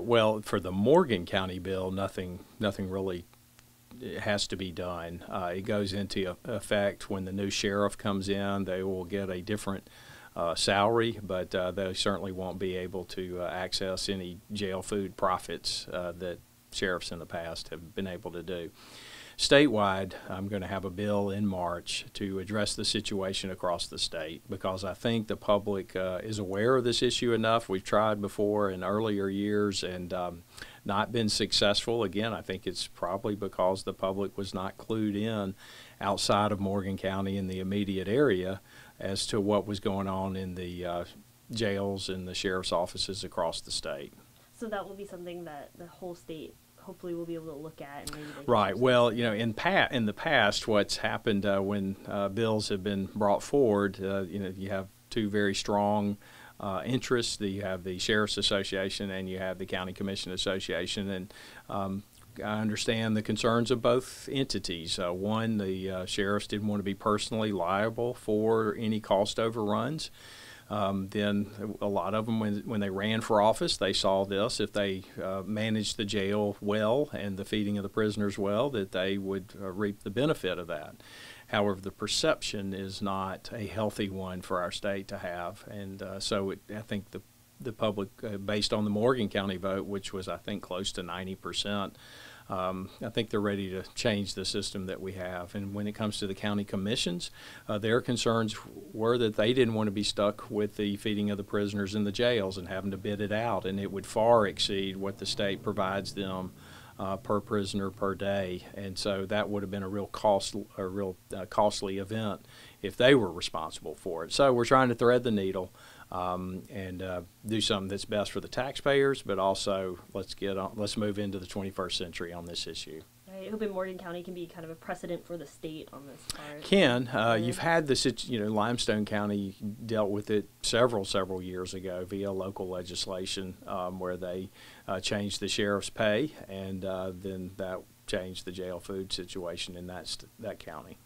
Well, for the Morgan County bill, nothing really has to be done. It goes into effect when the new sheriff comes in. They will get a different salary, but they certainly won't be able to access any jail food profits that sheriffs in the past have been able to do. Statewide, I'm going to have a bill in March to address the situation across the state because I think the public is aware of this issue enough. We've tried before in earlier years and not been successful. Again, I think it's probably because the public was not clued in outside of Morgan County in the immediate area as to what was going on in the jails and the sheriff's offices across the state. So that will be something that the whole state hopefully we'll be able to look at. And maybe right. Well, you know, in the past, what's happened when bills have been brought forward, you know, you have two very strong interests. You have the Sheriff's Association and you have the County Commission Association, and I understand the concerns of both entities. One, the sheriffs didn't want to be personally liable for any cost overruns. Then a lot of them, when they ran for office, they saw this. If they managed the jail well and the feeding of the prisoners well, that they would reap the benefit of that. However, the perception is not a healthy one for our state to have. And so I think the public, based on the Morgan County vote, which was, I think, close to 90%, I think they're ready to change the system that we have. And when it comes to the county commissions, their concerns were that they didn't want to be stuck with the feeding of the prisoners in the jails and having to bid it out, and it would far exceed what the state provides them per prisoner per day. And so that would have been a real costly event if they were responsible for it. So we're trying to thread the needle and do something that's best for the taxpayers, but also let's move into the 21st century on this issue. I hope Morgan County can be kind of a precedent for the state on this part. You've had this, you know, Limestone County dealt with it several years ago via local legislation where they changed the sheriff's pay, and then that changed the jail food situation in that county.